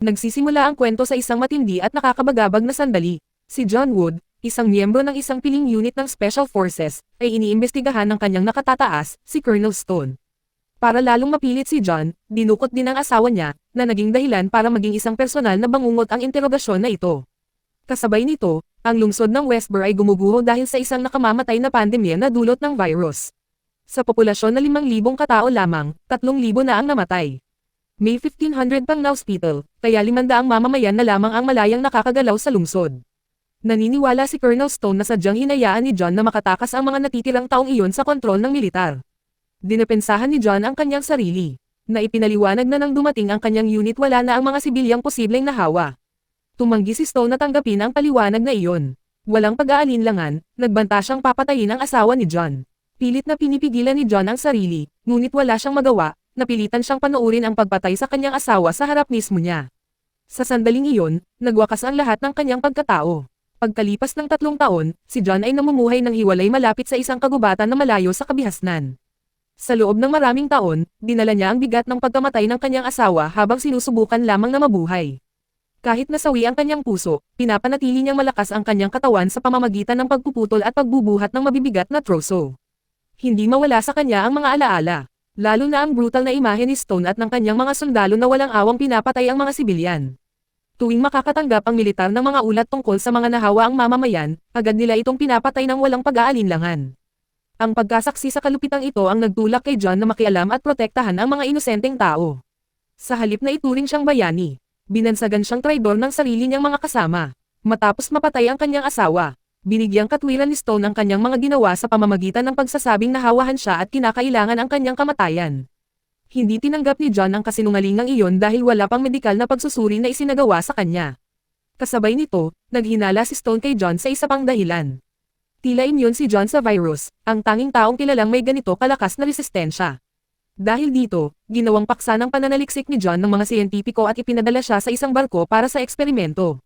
Nagsisimula ang kwento sa isang matindi at nakakabagabag na sandali. Si John Wood, isang miyembro ng isang piling unit ng Special Forces, ay iniimbestigahan ng kanyang nakatataas, si Colonel Stone. Para lalong mapilit si John, dinukot din ng asawa niya, na naging dahilan para maging isang personal na bangungot ang interogasyon na ito. Kasabay nito, ang lungsod ng Westboro ay gumuguho dahil sa isang nakamamatay na pandemya na dulot ng virus. Sa populasyon na 5,000 katao lamang, 3,000 na ang namatay. May 1,500 pang na-hospital, kaya 500 mamamayan na lamang ang malayang nakakagalaw sa lungsod. Naniniwala si Colonel Stone na sadyang hinayaan ni John na makatakas ang mga natitirang taong iyon sa kontrol ng militar. Dinepensahan ni John ang kanyang sarili, na ipinaliwanag na nang dumating ang kanyang unit wala na ang mga sibilyang posibleng nahawa. Tumanggi si Stone na tanggapin ang paliwanag na iyon. Walang pag-aalinlangan, nagbanta siyang papatayin ang asawa ni John. Pilit na pinipigilan ni John ang sarili, ngunit wala siyang magawa. Napilitan siyang panoorin ang pagpatay sa kanyang asawa sa harap mismo niya. Sa sandaling iyon, nagwakas ang lahat ng kanyang pagkatao. Pagkalipas ng 3 taon, si John ay namumuhay ng hiwalay malapit sa isang kagubatan na malayo sa kabihasnan. Sa loob ng maraming taon, dinala niya ang bigat ng pagkamatay ng kanyang asawa habang sinusubukan lamang na mabuhay. Kahit nasawi ang kanyang puso, pinapanatili niyang malakas ang kanyang katawan sa pamamagitan ng pagpuputol at pagbubuhat ng mabibigat na troso. Hindi mawala sa kanya ang mga alaala. Lalo na ang brutal na imahe ni Stone at ng kanyang mga sundalo na walang awang pinapatay ang mga sibilyan. Tuwing makakatanggap ang militar ng mga ulat tungkol sa mga nahawa ang mamamayan, agad nila itong pinapatay ng walang pag-aalinlangan. Ang pagkasaksi sa kalupitang ito ang nagtulak kay John na makialam at protektahan ang mga inosenteng tao. Sa halip na ituring siyang bayani, binansagan siyang traidor ng sarili niyang mga kasama. Matapos mapatay ang kanyang asawa, binigyang katwiran ni Stone ang kanyang mga ginawa sa pamamagitan ng pagsasabing nahawahan siya at kinakailangan ang kanyang kamatayan. Hindi tinanggap ni John ang kasinungalingang iyon dahil wala pang medikal na pagsusuri na isinagawa sa kanya. Kasabay nito, naghinala si Stone kay John sa isa pang dahilan. Tila immune si John sa virus, ang tanging taong kilalang may ganito kalakas na resistensya. Dahil dito, ginawang paksa ng pananaliksik ni John ng mga siyentipiko at ipinadala siya sa isang barko para sa eksperimento.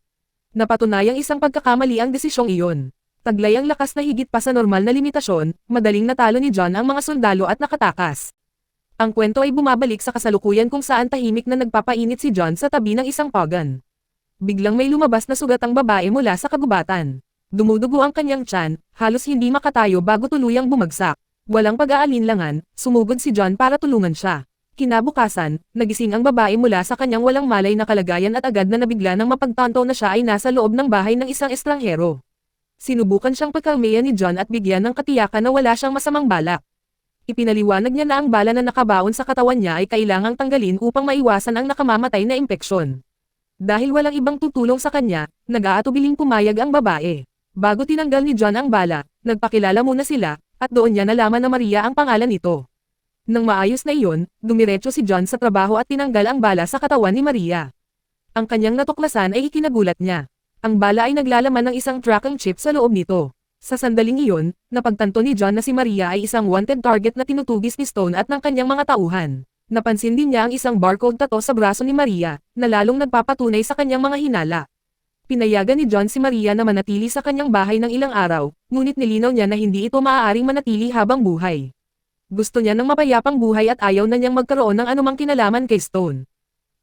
Napatunayang isang pagkakamali ang desisyong iyon. Taglay ang lakas na higit pa sa normal na limitasyon, madaling natalo ni John ang mga sundalo at nakatakas. Ang kwento ay bumabalik sa kasalukuyan kung saan tahimik na nagpapainit si John sa tabi ng isang pagan. Biglang may lumabas na sugat ang babae mula sa kagubatan. Dumudugo ang kanyang tiyan, halos hindi makatayo bago tuluyang bumagsak. Walang pag-aalinlangan, sumugod si John para tulungan siya. Kinabukasan, nagising ang babae mula sa kanyang walang malay na kalagayan at agad na nabigla nang mapagtanto na siya ay nasa loob ng bahay ng isang estranghero. Sinubukan siyang pagkalmeyan ni John at bigyan ng katiyakan na wala siyang masamang balak. Ipinaliwanag niya na ang bala na nakabaon sa katawan niya ay kailangang tanggalin upang maiwasan ang nakamamatay na impeksyon. Dahil walang ibang tutulong sa kanya, nag-aatubiling pumayag ang babae. Bago tinanggal ni John ang bala, nagpakilala muna sila, at doon niya nalaman na Maria ang pangalan nito. Nang maayos na iyon, dumiretso si John sa trabaho at tinanggal ang bala sa katawan ni Maria. Ang kanyang natuklasan ay ikinagulat niya. Ang bala ay naglalaman ng isang tracking chip sa loob nito. Sa sandaling iyon, napagtanto ni John na si Maria ay isang wanted target na tinutugis ni Stone at ng kanyang mga tauhan. Napansin din niya ang isang barcode tattoo sa braso ni Maria, na lalong nagpapatunay sa kanyang mga hinala. Pinayagan ni John si Maria na manatili sa kanyang bahay ng ilang araw, ngunit nilinaw niya na hindi ito maaaring manatili habang buhay. Gusto niya ng mapayapang buhay at ayaw na niyang magkaroon ng anumang kinalaman kay Stone.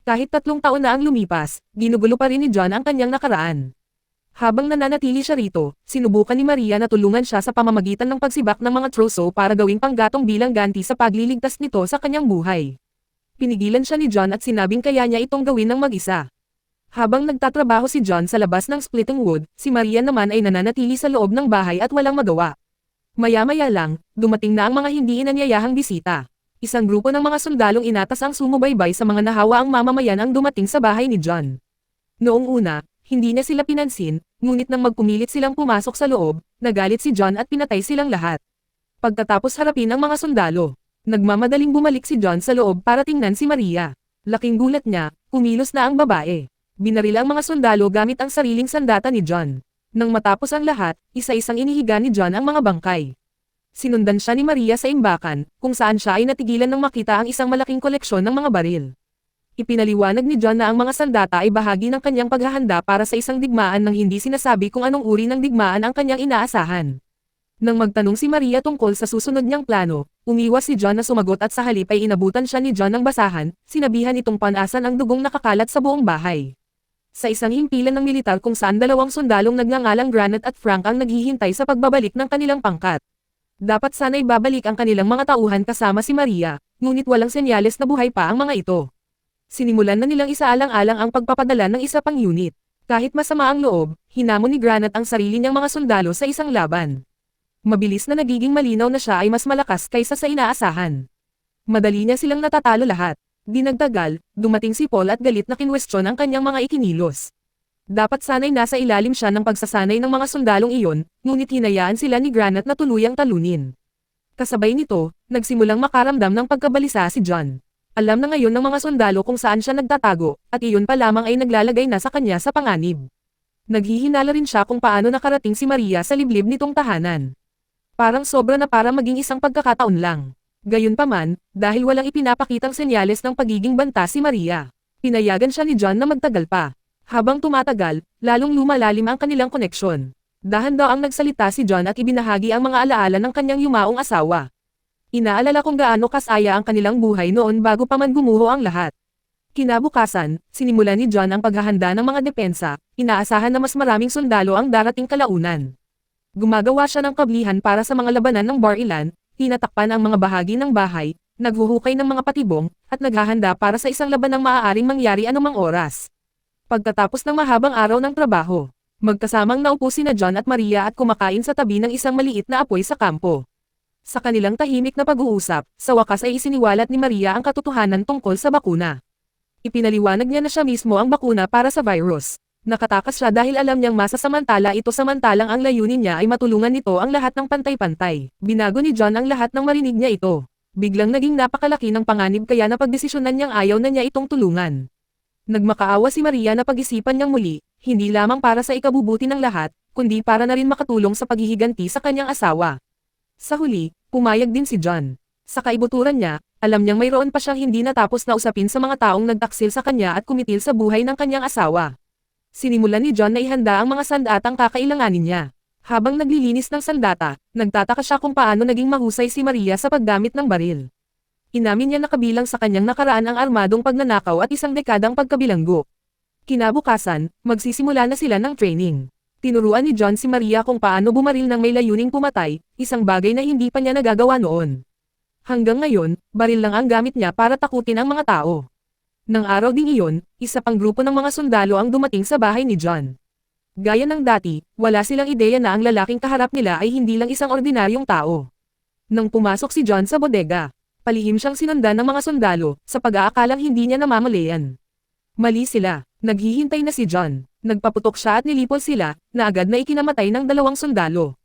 Kahit 3 taon na ang lumipas, ginugulo pa rin ni John ang kanyang nakaraan. Habang nananatili siya rito, sinubukan ni Maria na tulungan siya sa pamamagitan ng pagsibak ng mga troso para gawing panggatong bilang ganti sa pagliligtas nito sa kanyang buhay. Pinigilan siya ni John at sinabing kaya niya itong gawin ng mag-isa. Habang nagtatrabaho si John sa labas ng splitting wood, si Maria naman ay nananatili sa loob ng bahay at walang magawa. Maya-maya lang, dumating na ang mga hindi inanyayahang bisita. Isang grupo ng mga sundalong inatas ang sumubaybay sa mga nahawa ang mamamayan ang dumating sa bahay ni John. Noong una, hindi na sila pinansin, ngunit nang magpumilit silang pumasok sa loob, nagalit si John at pinatay silang lahat. Pagkatapos harapin ang mga sundalo, nagmamadaling bumalik si John sa loob para tingnan si Maria. Laking gulat niya, kumilos na ang babae. Binaril ang mga sundalo gamit ang sariling sandata ni John. Nang matapos ang lahat, isa-isang inihiga ni John ang mga bangkay. Sinundan siya ni Maria sa imbakan, kung saan siya ay natigilan nang makita ang isang malaking koleksyon ng mga baril. Ipinaliwanag ni John na ang mga sandata ay bahagi ng kanyang paghahanda para sa isang digmaan nang hindi sinasabi kung anong uri ng digmaan ang kanyang inaasahan. Nang magtanong si Maria tungkol sa susunod niyang plano, umiwas si John na sumagot at sa halip ay inabutan siya ni John ng basahan, sinabihan itong panasan ang dugong nakakalat sa buong bahay. Sa isang himpilan ng militar kung saan dalawang sundalong nagngangalang Granat at Frank ang naghihintay sa pagbabalik ng kanilang pangkat. Dapat sana'y babalik ang kanilang mga tauhan kasama si Maria, ngunit walang senyales na buhay pa ang mga ito. Sinimulan na nilang isaalang-alang ang pagpapadala ng isa pang unit. Kahit masama ang loob, hinamon ni Granat ang sarili niyang mga sundalo sa isang laban. Mabilis na nagiging malinaw na siya ay mas malakas kaysa sa inaasahan. Madali niya silang natatalo lahat. Di nagtagal, dumating si Paul at galit na kinwestiyon ang kanyang mga ikinilos. Dapat sana'y nasa ilalim siya ng pagsasanay ng mga sundalong iyon, ngunit hinayaan sila ni Granat na tuluyang talunin. Kasabay nito, nagsimulang makaramdam ng pagkabalisa si John. Alam na ngayon ng mga sundalo kung saan siya nagtatago, at iyon pa lamang ay naglalagay na sa kanya sa panganib. Naghihinala rin siya kung paano nakarating si Maria sa liblib nitong tahanan. Parang sobra na para maging isang pagkakataon lang. Gayunpaman, dahil walang ipinapakitang senyales ng pagiging banta si Maria, pinayagan siya ni John na magtagal pa. Habang tumatagal, lalong lumalalim ang kanilang koneksyon. Dahan-daang ang nagsalita si John at ibinahagi ang mga alaala ng kanyang yumaong asawa. Inaalala kung gaano kasaya ang kanilang buhay noon bago pa man gumuho ang lahat. Kinabukasan, sinimulan ni John ang paghahanda ng mga depensa, inaasahan na mas maraming sundalo ang darating kalaunan. Gumagawa siya ng kablihan para sa mga labanan ng Bar-Ilan, tinatakpan ang mga bahagi ng bahay, naghuhukay ng mga patibong, at naghahanda para sa isang labanang maaaring mangyari anumang oras. Pagkatapos ng mahabang araw ng trabaho, magkasamang naupo sina John at Maria at kumakain sa tabi ng isang maliit na apoy sa kampo. Sa kanilang tahimik na pag-uusap, sa wakas ay isiniwalat ni Maria ang katotohanan tungkol sa bakuna. Ipinaliwanag niya na siya mismo ang bakuna para sa virus. Nakatakas siya dahil alam niyang masasamantala ito samantalang ang layunin niya ay matulungan nito ang lahat ng pantay-pantay. Binago ni John ang lahat ng marinig niya ito. Biglang naging napakalaki ng panganib kaya napagdesisyonan niyang ayaw na niya itong tulungan. Nagmakaawa si Maria na pag-isipan niyang muli, hindi lamang para sa ikabubuti ng lahat, kundi para na rin makatulong sa paghihiganti sa kanyang asawa. Sa huli, pumayag din si John. Sa kaibuturan niya, alam niyang mayroon pa siyang hindi natapos na usapin sa mga taong nagtaksil sa kanya at kumitil sa buhay ng kanyang asawa. Sinimulan ni John na ihanda ang mga sandatang kakailanganin niya. Habang naglilinis ng sandata, nagtataka siya kung paano naging mahusay si Maria sa paggamit ng baril. Inamin niya na kabilang sa kanyang nakaraan ang armadong pagnanakaw at isang dekadang pagkabilanggo. Kinabukasan, magsisimula na sila ng training. Tinuruan ni John si Maria kung paano bumaril ng may layuning pumatay, isang bagay na hindi pa niya nagagawa noon. Hanggang ngayon, baril lang ang gamit niya para takutin ang mga tao. Nang araw ding iyon, isa pang grupo ng mga sundalo ang dumating sa bahay ni John. Gaya ng dati, wala silang ideya na ang lalaking kaharap nila ay hindi lang isang ordinaryong tao. Nang pumasok si John sa bodega, palihim siyang sinundan ng mga sundalo, sa pag-aakalang hindi niya namamalayan. Mali sila, naghihintay na si John. Nagpaputok siya at nilipol sila, na agad na ikinamatay ng dalawang sundalo.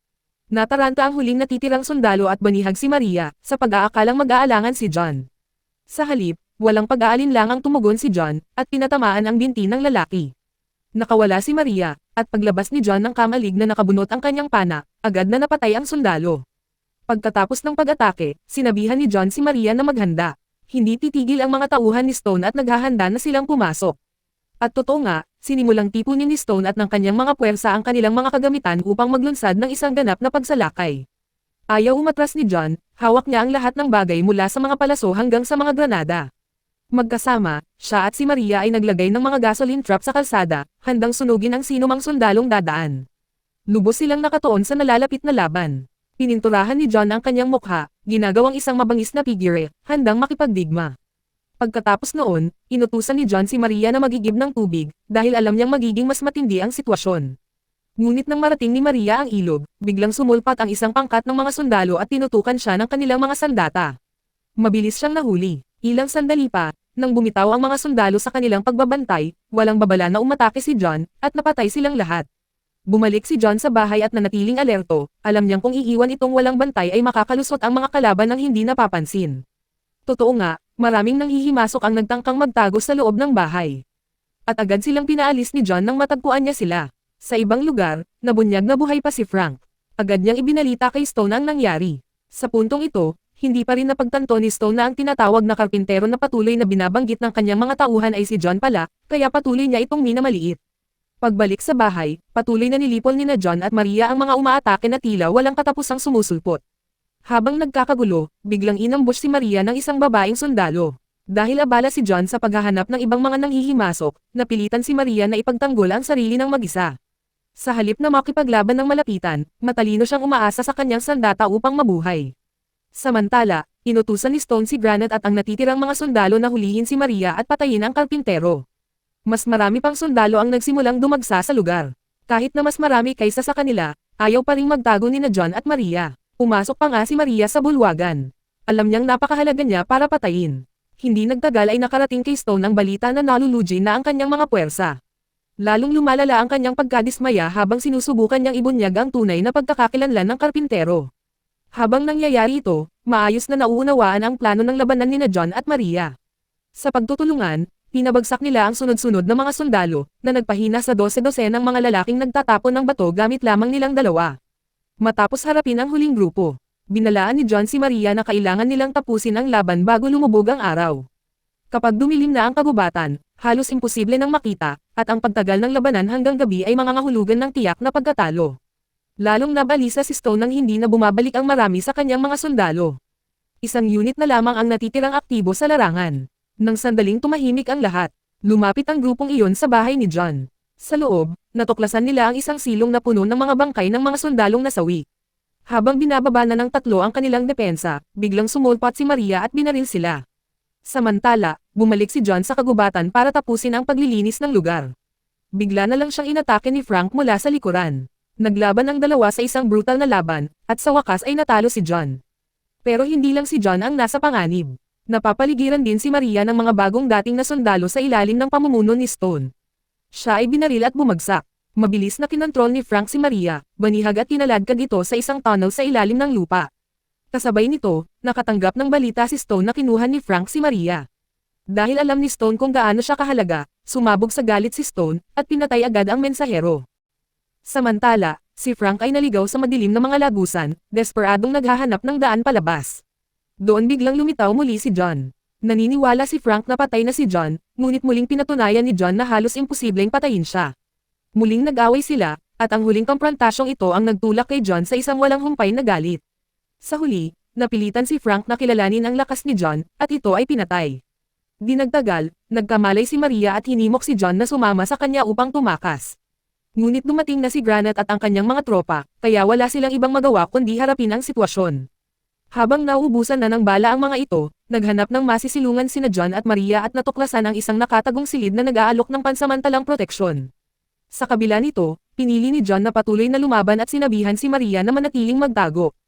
Nataranta ang huling natitirang sundalo at banihag si Maria, sa pag-aakalang mag-aalangan si John. Sa halip, walang pag-aalinlangang tumugon si John, at pinatamaan ang binti ng lalaki. Nakawala si Maria, at paglabas ni John ng kamalig na nakabunot ang kanyang pana, agad na napatay ang sundalo. Pagkatapos ng pag-atake, sinabihan ni John si Maria na maghanda. Hindi titigil ang mga tauhan ni Stone at naghahanda na silang pumasok. At totoo nga, sinimulang tipunin ni Stone at ng kanyang mga puwersa ang kanilang mga kagamitan upang maglunsad ng isang ganap na pagsalakay. Ayaw umatras ni John, hawak niya ang lahat ng bagay mula sa mga palaso hanggang sa mga granada. Magkasama, siya at si Maria ay naglagay ng mga gasoline trap sa kalsada, handang sunugin ang sinumang sundalong dadaan. Lubos silang nakatuon sa nalalapit na laban. Pininturahan ni John ang kanyang mukha, ginagawang isang mabangis na figure, handang makipagdigma. Pagkatapos noon, inutusan ni John si Maria na magigib ng tubig, dahil alam niyang magiging mas matindi ang sitwasyon. Ngunit nang marating ni Maria ang ilog, biglang sumulpat ang isang pangkat ng mga sundalo at tinutukan siya ng kanilang mga sandata. Mabilis siyang nahuli. Ilang sandali pa, nang bumitaw ang mga sundalo sa kanilang pagbabantay, walang babala na umatake si John, at napatay silang lahat. Bumalik si John sa bahay at nanatiling alerto, alam niyang kung iiwan itong walang bantay ay makakalusot ang mga kalaban ng hindi napapansin. Totoo nga, maraming nanghihimasok ang nagtangkang magtago sa loob ng bahay. At agad silang pinaalis ni John nang matagpuan niya sila. Sa ibang lugar, nabunyag na buhay pa si Frank. Agad niyang ibinalita kay Stone ang nangyari. Sa puntong ito, hindi pa rin napagtanto ni Stone na ang tinatawag na karpintero na patuloy na binabanggit ng kanyang mga tauhan ay si John pala, kaya patuloy niya itong minamaliit. Pagbalik sa bahay, patuloy na nilipol nina John at Maria ang mga umaatake na tila walang katapusang sumusulpot. Habang nagkakagulo, biglang inambush si Maria ng isang babaeng sundalo. Dahil abala si John sa paghahanap ng ibang mga nanghihimasok, napilitan si Maria na ipagtanggol ang sarili ng mag-isa. Sa halip na makipaglaban ng malapitan, matalino siyang umaasa sa kanyang sandata upang mabuhay. Samantala, inutusan ni Stone si Granite at ang natitirang mga sundalo na hulihin si Maria at patayin ang karpintero. Mas marami pang sundalo ang nagsimulang dumagsa sa lugar. Kahit na mas marami kaysa sa kanila, ayaw pa ring magtago nina John at Maria. Pumasok pa nga si Maria sa bulwagan. Alam niyang napakahalaga niya para patayin. Hindi nagtagal ay nakarating kay Stone ang balita na nalulugi na ang kanyang mga puwersa. Lalong lumalala ang kanyang pagkadismaya habang sinusubukan niyang ibunyag ang tunay na pagkakakilanlan ng karpintero. Habang nangyayari ito, maayos na nauunawaan ang plano ng labanan nina John at Maria. Sa pagtutulungan, pinabagsak nila ang sunod-sunod na mga sundalo, na nagpahina sa 12 ng mga lalaking nagtatapon ng bato gamit lamang nilang dalawa. Matapos harapin ang huling grupo, binalaan ni John si Maria na kailangan nilang tapusin ang laban bago lumubog ang araw. Kapag dumilim na ang kagubatan, halos imposible nang makita, at ang pagtagal ng labanan hanggang gabi ay mangangahulugan ng tiyak na pagkatalo. Lalong nabalisa si Stone nang hindi na bumabalik ang marami sa kanyang mga sundalo. Isang unit na lamang ang natitirang aktibo sa larangan. Nang sandaling tumahimik ang lahat, lumapit ang grupong iyon sa bahay ni John. Sa loob, natuklasan nila ang isang silong na puno ng mga bangkay ng mga sundalong nasawi. Habang binababa na ng tatlo ang kanilang depensa, biglang sumulpot si Maria at binaril sila. Samantala, bumalik si John sa kagubatan para tapusin ang paglilinis ng lugar. Bigla na lang siyang inatake ni Frank mula sa likuran. Naglaban ang dalawa sa isang brutal na laban, at sa wakas ay natalo si John. Pero hindi lang si John ang nasa panganib. Napapaligiran din si Maria ng mga bagong dating na sundalo sa ilalim ng pamumuno ni Stone. Siya ay binaril at bumagsak. Mabilis na kinontrol ni Frank si Maria, banihag at kinaladkad ito sa isang tunnel sa ilalim ng lupa. Kasabay nito, nakatanggap ng balita si Stone na kinuha ni Frank si Maria. Dahil alam ni Stone kung gaano siya kahalaga, sumabog sa galit si Stone, at pinatay agad ang mensahero. Samantala, si Frank ay naligaw sa madilim na mga lagusan, desperadong naghahanap ng daan palabas. Doon biglang lumitaw muli si John. Naniniwala si Frank na patay na si John, ngunit muling pinatunayan ni John na halos imposibleng patayin siya. Muling nag-away sila, at ang huling komprontasyong ito ang nagtulak kay John sa isang walang humpay na galit. Sa huli, napilitan si Frank na kilalanin ang lakas ni John, at ito ay pinatay. Di nagtagal, nagkamalay si Maria at hinimok si John na sumama sa kanya upang tumakas. Ngunit dumating na si Granite at ang kanyang mga tropa, kaya wala silang ibang magawa kundi harapin ang sitwasyon. Habang nauubusan na ng bala ang mga ito, naghanap ng masisilungan sina John at Maria at natuklasan ang isang nakatagong silid na nag-aalok ng pansamantalang proteksyon. Sa kabila nito, pinili ni John na patuloy na lumaban at sinabihan si Maria na manatiling magtago.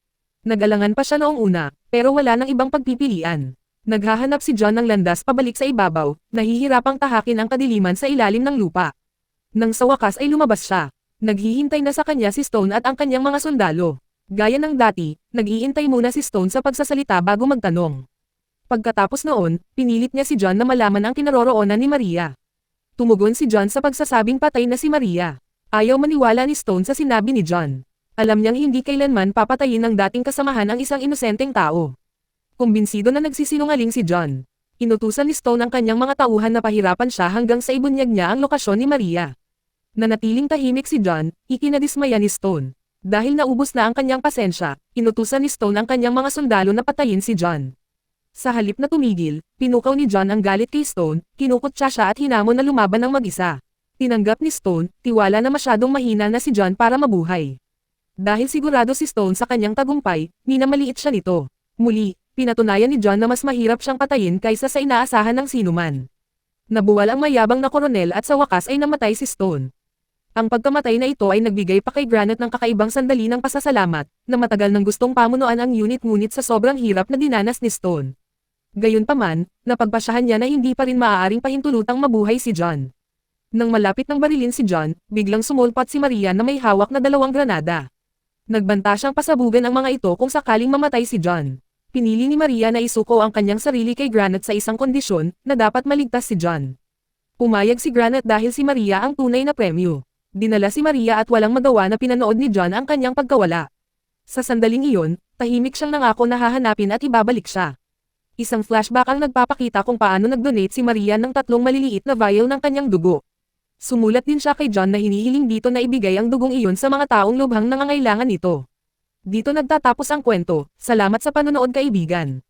Nag-alangan pa siya noong una, pero wala nang ibang pagpipilian. Naghahanap si John ng landas pabalik sa ibabaw, nahihirapang tahakin ang kadiliman sa ilalim ng lupa. Nang sa wakas ay lumabas siya. Naghihintay na sa kanya si Stone at ang kanyang mga sundalo. Gaya ng dati, nag-iintay muna si Stone sa pagsasalita bago magtanong. Pagkatapos noon, pinilit niya si John na malaman ang kinaroroonan ni Maria. Tumugon si John sa pagsasabing patay na si Maria. Ayaw maniwala ni Stone sa sinabi ni John. Alam niyang hindi kailanman papatayin ng dating kasamahan ang isang inosenteng tao. Kumbinsido na nagsisinungaling si John. Inutusan ni Stone ang kanyang mga tauhan na pahirapan siya hanggang sa ibunyag niya ang lokasyon ni Maria. Nanatiling tahimik si John, ikinadismaya ni Stone. Dahil naubos na ang kanyang pasensya, inutusan ni Stone ang kanyang mga sundalo na patayin si John. Sa halip na tumigil, pinukaw ni John ang galit kay Stone, kinukutsa siya at hinamon na lumaban ng mag-isa. Tinanggap ni Stone, tiwala na masyadong mahina na si John para mabuhay. Dahil sigurado si Stone sa kanyang tagumpay, minamaliit siya nito. Muli, pinatunayan ni John na mas mahirap siyang patayin kaysa sa inaasahan ng sinuman. Nabuwal ang mayabang na koronel at sa wakas ay namatay si Stone. Ang pagkamatay na ito ay nagbigay pa kay Granite ng kakaibang sandali ng pasasalamat, na matagal nang gustong pamunuan ang unit ngunit sa sobrang hirap na dinanas ni Stone. Gayunpaman, napagpasyahan niya na hindi pa rin maaaring pahintulutang mabuhay si John. Nang malapit ng barilin si John, biglang sumulpot si Maria na may hawak na 2 granada. Nagbanta siyang pasabugan ang mga ito kung sakaling mamatay si John. Pinili ni Maria na isuko ang kanyang sarili kay Granite sa isang kondisyon, na dapat maligtas si John. Pumayag si Granite dahil si Maria ang tunay na premyo. Dinala si Maria at walang magawa na pinanood ni John ang kanyang pagkawala. Sa sandaling iyon, tahimik siyang nangako na hahanapin at ibabalik siya. Isang flashback ang nagpapakita kung paano nag-donate si Maria ng 3 maliliit na vial ng kanyang dugo. Sumulat din siya kay John na hinihiling dito na ibigay ang dugong iyon sa mga taong lubhang nangangailangan nito. Dito nagtatapos ang kwento, salamat sa panonood kaibigan.